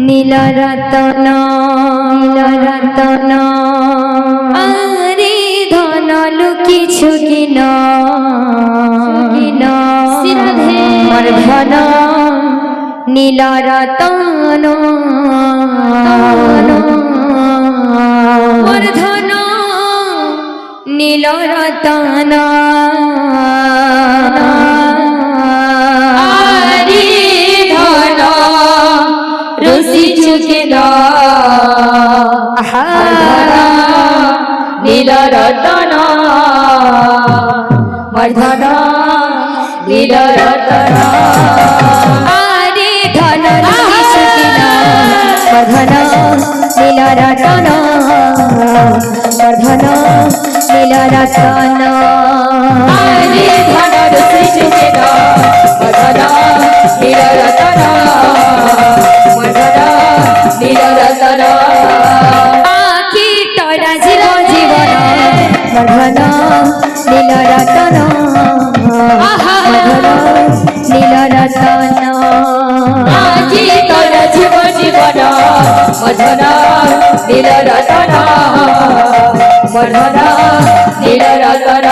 নীলরতন নীলরতন আরে ধন লুকিছু কিন কিন মোর ধন নীলরতন মোর ধন নীলরতন নীলরতন মর্ধন নীলরতন আরে ধন লুকিছু কিন মর্ধন নীলরতন মর্ধন নীলরতন আরে ধন লুকিছু কিন মর্ধন নীলরতন মর্ধন নীলরতন আখি তরা জীব জীবন মর্ধন নীলরতন মর্ধন নীলরতন আজি তোর জীব জীবন মর্ধন নীলরতন মর্ধন নীলরতন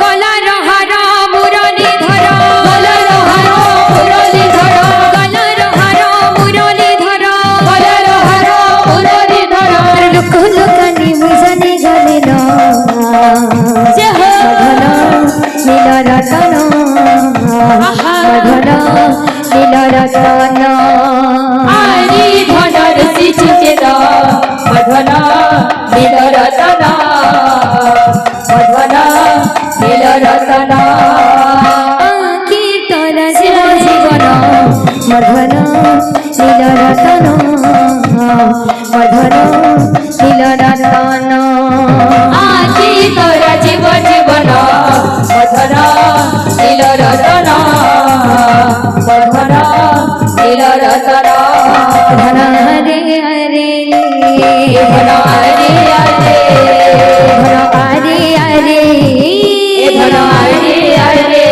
গলার হার মুরলি ধর গলার হার মুরলি ধর গলার হার মুরলি ধর গলার হার মুরলি ধর লুক লুকানি বুঝানি গলে না যে হো নীলরতন মর্ধন নীলরতন আরি ধনর সিচুকেন মর্ধন নীলরতন মর্ধন নীলরতন আখি তরা জীব জীবন মর্ধন নীলরতন মর্ধন নীলরতন আজি তোর জীব জীবন মর্ধন নীলরতন মর্ধন নীলরতন ধন হরে হরে ধন হরে হরে ধন হরে হরে ধন হরে হরে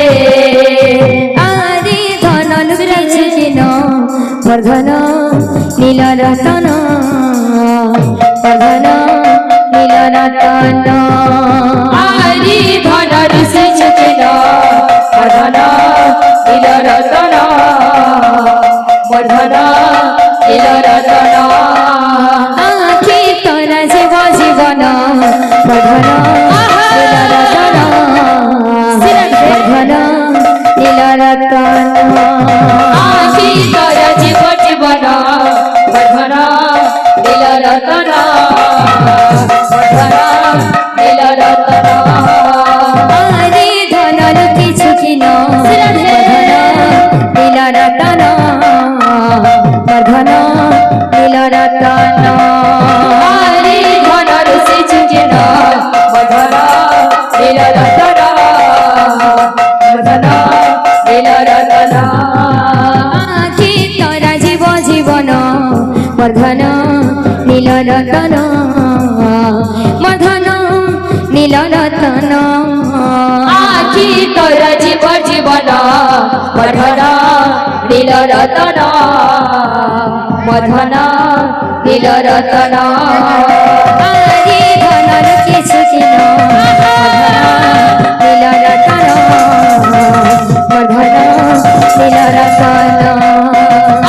আরে ধন লুকিছু কিন মর্ধন নীলরতন মর্ধন নীলরতন আরি ধনর সিচুকেন মর্ধন নীলরতন মর্ধন নীলরতন আখি তরা জীব জীবন মর্ধন নীলরতন মর্ধন নীলরতন আজি তোর জীব জীবন মর্ধন নীলরতন মর্ধন নীলরতন আরে ধন লুকিছু কিন মর্ধন নীলরতন মর্ধন নীলরতন আরি ধনর সিচুকেন মর্ধন নীলরতন মর্ধন নীলরতন আখি তরা জীব জীবন মর্ধন নীলরতন মর্ধন নীলরতন আজি তোর জীব জীবন মর্ধন নীলরতন মর্ধন নীলরতন আরে ধন লুকিছু কিন নীলরতন মর্ধন নীলরতন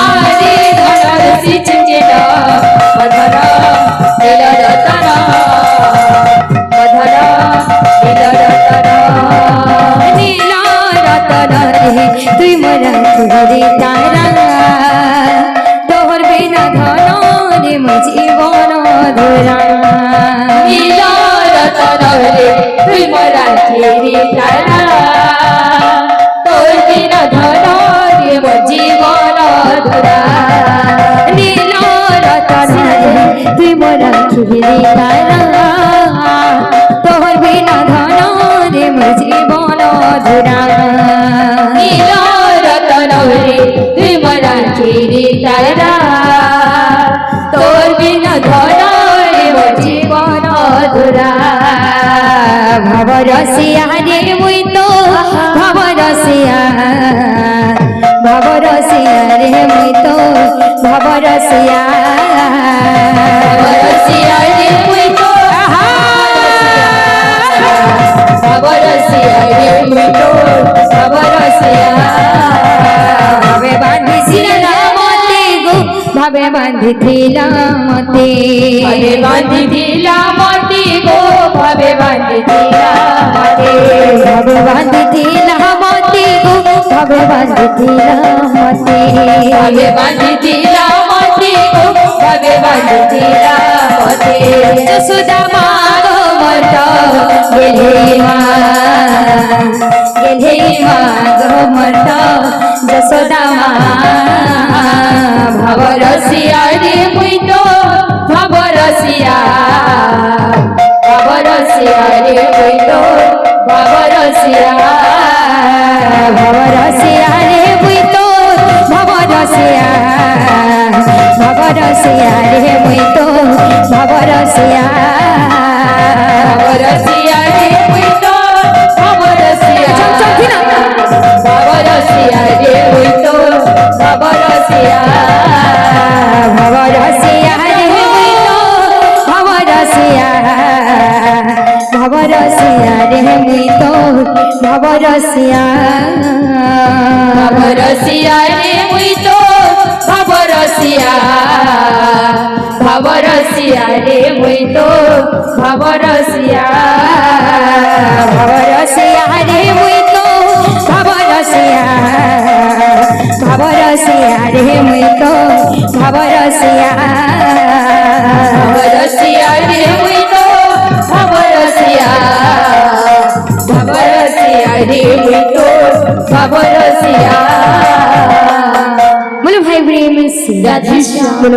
আরে ধনর সিচুকেন মর্ধন নীলরতন মর্ধন নীলরতন নীলরতন রে তুই মোরা তুই তারা তোর বিনা ধন রে মো জীবন ধরা নীলরতন রে তুই মোরা চিরি তারা তোর বিন ধন রে মো জীবন ধরা নীলরতন রে তুই মোরা খিরি তারা তোর বিনা ধন রে মো জীবন ধরা নীলরতন রে তুই মোরা চিরি তারা তোর বিন ধন রে মো জীবন ধরা ভাব রসিয়া রে মুই তো ভাব রসিয়া রে মুই তো ভবরসিয়া ভবরসিয়া রে মুই তো ভবরসিয়া রে মুই তো ভবরসিয়া ভাবে বাঁধিছিলাম মতে গো ভাবে বাঁধিছিলাম মতে ভাবে বাঁধিছিলাম মতে গো ভাবে বাঁধিছিলাম মতে ভাবে বাঁধিছিলাম মতে গো ভাবে বাঁধিছিলাম মতে ভাবে বাঁধিছিলাম মতে গো ভাবে বাঁধিছিলাম মতে যশোদা মা গো মত গেলে মা গো মত যশোদা মা ভবরসিয়া রে মুই তো ভবরসিয়া ভবরসিয়া রে মুই তো ভবরসিয়া ভবরসিয়া রে মুই তো ভবরসিয়া ভবরসিয়া রে মুই তো ভবরসিয়া ভবরসিয়া রে মুই তো ভবরসিয়া ভবরসিয়া রে মুই তো ভবরসিয়া ভবরসিয়া রে মুই তো ভবরসিয়া ভবরসিয়া রে মুই তো ভবরসিয়া ভবরসিয়া রে মুই তো ভবরসিয়া ভবরসিয়া রে মুই তো ভবরসিয়া ভবরসিয়া রে মুই তো ভবরসিয়া ভবরসিয়া রে মুই তো ভবরসিয়া ভবরসিয়া রে মুই তো ভবরসিয়া ভবরসিয়া রে মুই তো ভবরসিয়া বলো ভাই প্রেম রাধে শ্যাম।